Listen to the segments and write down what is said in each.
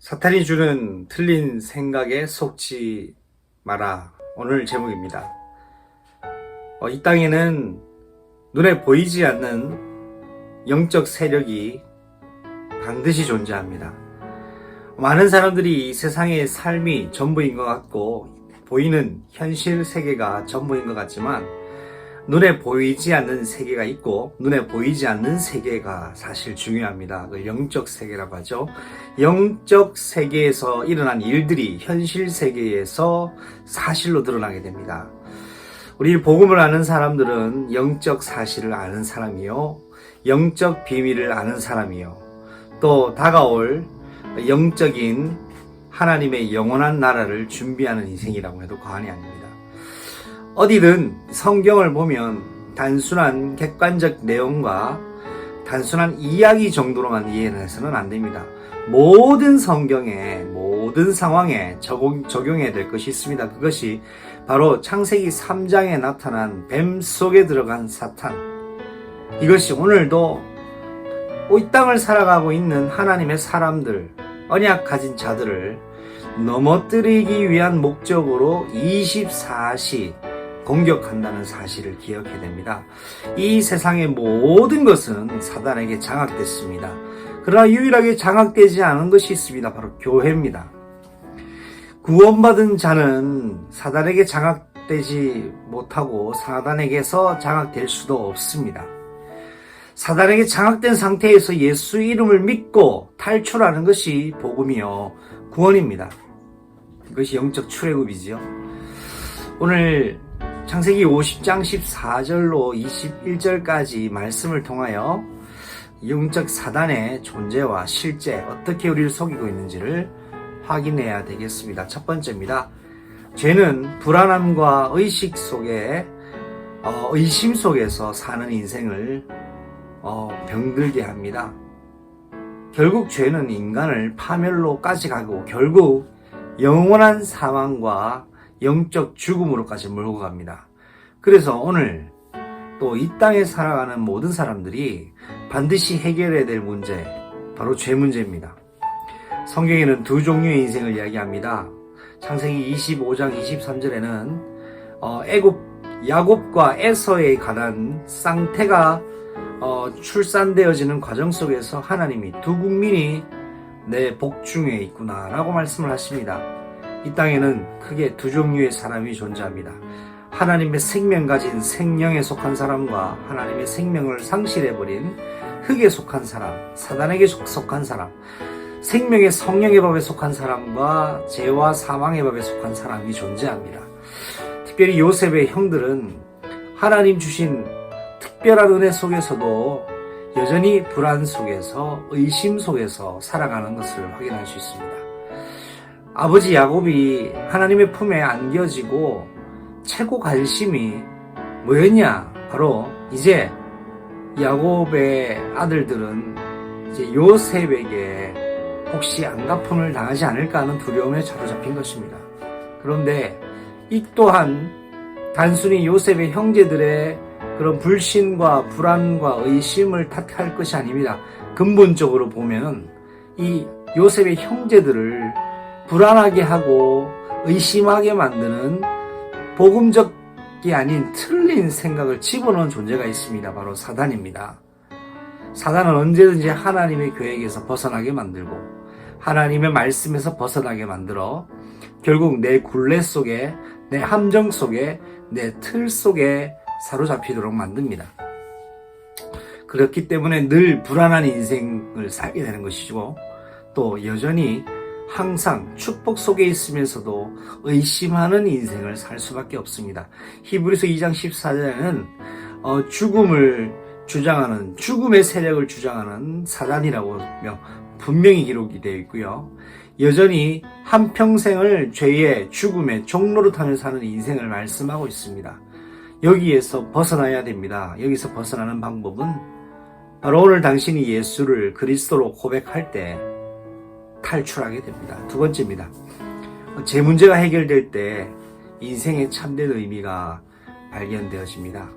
사탄이 주는 틀린 생각에 속지 마라. 오늘 제목입니다. 이 땅에는 눈에 보이지 않는 영적 세력이 반드시 존재합니다. 많은 사람들이 이 세상의 삶이 전부인 것 같고 보이는 현실 세계가 전부인 것 같지만 눈에 보이지 않는 세계가 있고 눈에 보이지 않는 세계가 사실 중요합니다. 그 영적 세계라고 하죠. 영적 세계에서 일어난 일들이 현실 세계에서 사실로 드러나게 됩니다. 우리 복음을 아는 사람들은 영적 사실을 아는 사람이요, 영적 비밀을 아는 사람이요, 또 다가올 영적인 하나님의 영원한 나라를 준비하는 인생이라고 해도 과언이 아닙니다. 어디든 성경을 보면 단순한 객관적 내용과 단순한 이야기 정도로만 이해해서는 안 됩니다. 모든 성경에, 모든 상황에 적용해야 될 것이 있습니다. 그것이 바로 창세기 3장에 나타난 뱀 속에 들어간 사탄. 이것이 오늘도 이 땅을 살아가고 있는 하나님의 사람들, 언약 가진 자들을 넘어뜨리기 위한 목적으로 24시 공격한다는 사실을 기억해야 됩니다. 이 세상의 모든 것은 사단에게 장악됐습니다. 그러나 유일하게 장악되지 않은 것이 있습니다. 바로 교회입니다. 구원받은 자는 사단에게 장악되지 못하고 사단에게서 장악될 수도 없습니다. 사단에게 장악된 상태에서 예수 이름을 믿고 탈출하는 것이 복음이요 구원입니다. 이것이 영적 출애굽이지요. 오늘 창세기 50장 14절로 21절까지 말씀을 통하여 영적 사단의 존재와 실제 어떻게 우리를 속이고 있는지를 확인해야 되겠습니다. 첫 번째입니다. 죄는 불안함과 의식 속에 의심 속에서 사는 인생을 병들게 합니다. 결국 죄는 인간을 파멸로까지 가고 결국 영원한 사망과 영적 죽음으로까지 몰고 갑니다. 그래서 오늘 또 이 땅에 살아가는 모든 사람들이 반드시 해결해야 될 문제, 바로 죄 문제입니다. 성경에는 두 종류의 인생을 이야기합니다. 창세기 25장 23절에는 야곱과 에서에 관한 쌍태가 출산되어지는 과정 속에서 하나님이 두 국민이 내 복중에 있구나 라고 말씀을 하십니다. 이 땅에는 크게 두 종류의 사람이 존재합니다. 하나님의 생명 가진 생명에 속한 사람과 하나님의 생명을 상실해버린 흙에 속한 사람, 사단에게 속한 사람, 생명의 성령의 법에 속한 사람과 죄와 사망의 법에 속한 사람이 존재합니다. 특별히 요셉의 형들은 하나님 주신 특별한 은혜 속에서도 여전히 불안 속에서 의심 속에서 살아가는 것을 확인할 수 있습니다. 아버지 야곱이 하나님의 품에 안겨지고 최고 관심이 뭐였냐? 바로 이제 야곱의 아들들은 이제 요셉에게 혹시 안갚음을 당하지 않을까 하는 두려움에 사로잡힌 것입니다. 그런데 이 또한 단순히 요셉의 형제들의 그런 불신과 불안과 의심을 탓할 것이 아닙니다. 근본적으로 보면은 이 요셉의 형제들을 불안하게 하고 의심하게 만드는 복음적이 아닌 틀린 생각을 집어넣은 존재가 있습니다. 바로 사단입니다. 사단은 언제든지 하나님의 계획에서 벗어나게 만들고 하나님의 말씀에서 벗어나게 만들어 결국 내 굴레 속에, 내 함정 속에, 내 틀 속에 사로잡히도록 만듭니다. 그렇기 때문에 늘 불안한 인생을 살게 되는 것이고 또 여전히 항상 축복 속에 있으면서도 의심하는 인생을 살 수밖에 없습니다. 히브리서 2장 14절에는 죽음을 주장하는, 죽음의 세력을 주장하는 사단이라고 분명히 기록이 되어 있고요. 여전히 한평생을 죄의 죽음의 종로로 타며 사는 인생을 말씀하고 있습니다. 여기에서 벗어나야 됩니다. 여기서 벗어나는 방법은 바로 오늘 당신이 예수를 그리스도로 고백할 때 탈출하게 됩니다. 두 번째입니다. 제 문제가 해결될 때 인생의 참된 의미가 발견되어집니다.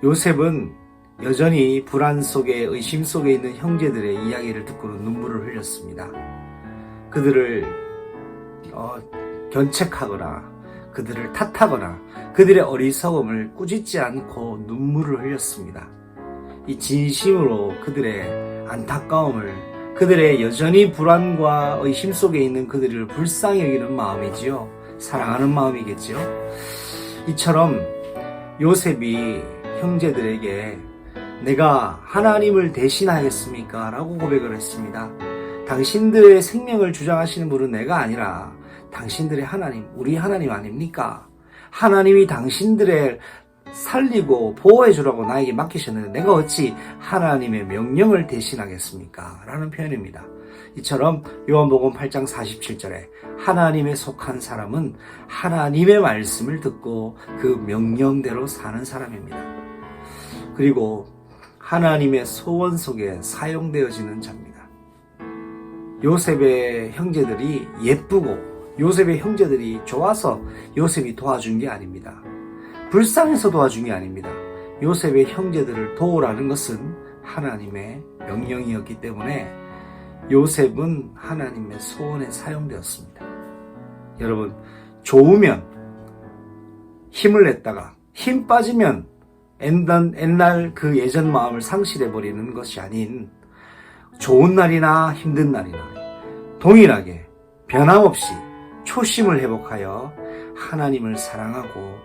요셉은 여전히 불안 속에 의심 속에 있는 형제들의 이야기를 듣고는 눈물을 흘렸습니다. 그들을 견책하거나 그들을 탓하거나 그들의 어리석음을 꾸짖지 않고 눈물을 흘렸습니다. 이 진심으로 그들의 안타까움을, 그들의 여전히 불안과 의심 속에 있는 그들을 불쌍히 여기는 마음이지요. 사랑하는 마음이겠지요. 이처럼 요셉이 형제들에게 내가 하나님을 대신하겠습니까? 라고 고백을 했습니다. 당신들의 생명을 주장하시는 분은 내가 아니라 당신들의 하나님, 우리 하나님 아닙니까? 하나님이 당신들을 살리고 보호해 주라고 나에게 맡기셨는데 내가 어찌 하나님의 명령을 대신하겠습니까? 라는 표현입니다. 이처럼 요한복음 8장 47절에 하나님에 속한 사람은 하나님의 말씀을 듣고 그 명령대로 사는 사람입니다. 그리고 하나님의 소원 속에 사용되어지는 자입니다. 요셉의 형제들이 예쁘고 요셉의 형제들이 좋아서 요셉이 도와준 게 아닙니다. 불쌍해서 도와준 게 아닙니다. 요셉의 형제들을 도우라는 것은 하나님의 명령이었기 때문에 요셉은 하나님의 소원에 사용되었습니다. 여러분, 좋으면 힘을 냈다가 힘 빠지면 옛날 그 예전 마음을 상실해버리는 것이 아닌 좋은 날이나 힘든 날이나 동일하게 변함없이 초심을 회복하여 하나님을 사랑하고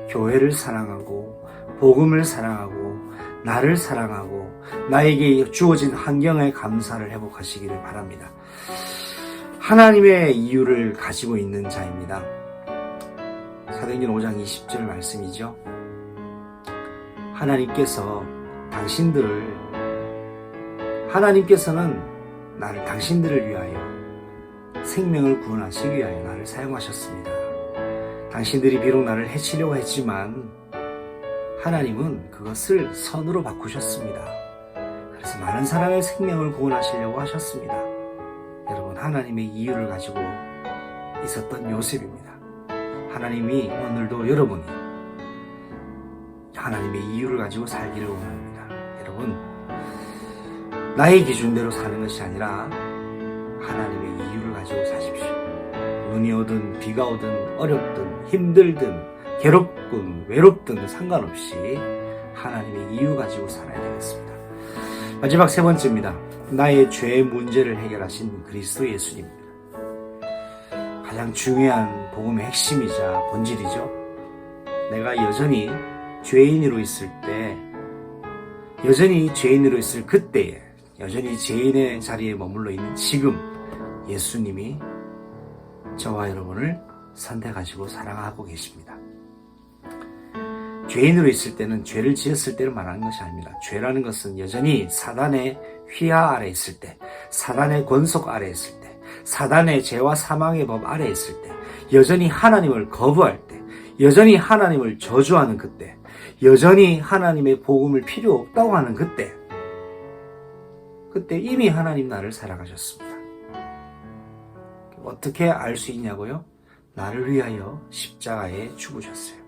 교회를 사랑하고 복음을 사랑하고 나를 사랑하고 나에게 주어진 환경에 감사를 회복하시기를 바랍니다. 하나님의 이유를 가지고 있는 자입니다. 사도행전 5장 20절 말씀이죠. 하나님께서는 나를 당신들을 위하여 생명을 구원하시기 위하여 나를 사용하셨습니다. 당신들이 비록 나를 해치려고 했지만 하나님은 그것을 선으로 바꾸셨습니다. 그래서 많은 사람의 생명을 구원하시려고 하셨습니다. 여러분, 하나님의 이유를 가지고 있었던 요셉입니다. 하나님이 오늘도 여러분이 하나님의 이유를 가지고 살기를 원합니다. 여러분, 나의 기준대로 사는 것이 아니라 하나님의 이유를 가지고 사십시오. 눈이 오든 비가 오든 어렵든 힘들든 괴롭든 외롭든 상관없이 하나님의 이유 가지고 살아야 되겠습니다. 마지막 세 번째입니다. 나의 죄의 문제를 해결하신 그리스도 예수님입니다. 가장 중요한 복음의 핵심이자 본질이죠. 내가 여전히 죄인으로 있을 그때에 여전히 죄인의 자리에 머물러 있는 지금 예수님이 저와 여러분을 선택하시고 사랑하고 계십니다. 죄인으로 있을 때는 죄를 지었을 때를 말하는 것이 아닙니다. 죄라는 것은 여전히 사단의 휘하 아래 있을 때, 사단의 권속 아래 있을 때, 사단의 죄와 사망의 법 아래 있을 때, 여전히 하나님을 거부할 때, 여전히 하나님을 저주하는 그때, 여전히 하나님의 복음을 필요 없다고 하는 그때 이미 하나님 나를 사랑하셨습니다. 어떻게 알 수 있냐고요? 나를 위하여 십자가에 죽으셨어요.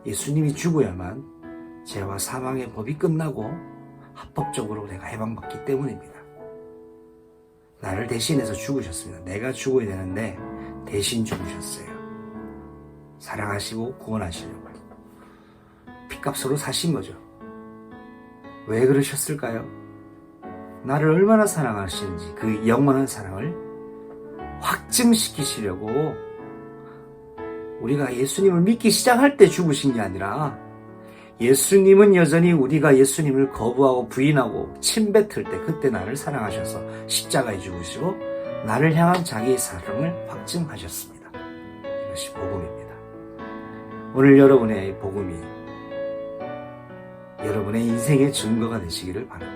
예수님이 죽어야만 죄와 사망의 법이 끝나고 합법적으로 내가 해방받기 때문입니다. 나를 대신해서 죽으셨습니다. 내가 죽어야 되는데 대신 죽으셨어요. 사랑하시고 구원하시려고요. 핏값으로 사신 거죠. 왜 그러셨을까요? 나를 얼마나 사랑하시는지 그 영원한 사랑을 확증시키시려고 우리가 예수님을 믿기 시작할 때 죽으신 게 아니라 예수님은 여전히 우리가 예수님을 거부하고 부인하고 침뱉을 때 그때 나를 사랑하셔서 십자가에 죽으시고 나를 향한 자기의 사랑을 확증하셨습니다. 이것이 복음입니다. 오늘 여러분의 복음이 여러분의 인생의 증거가 되시기를 바랍니다.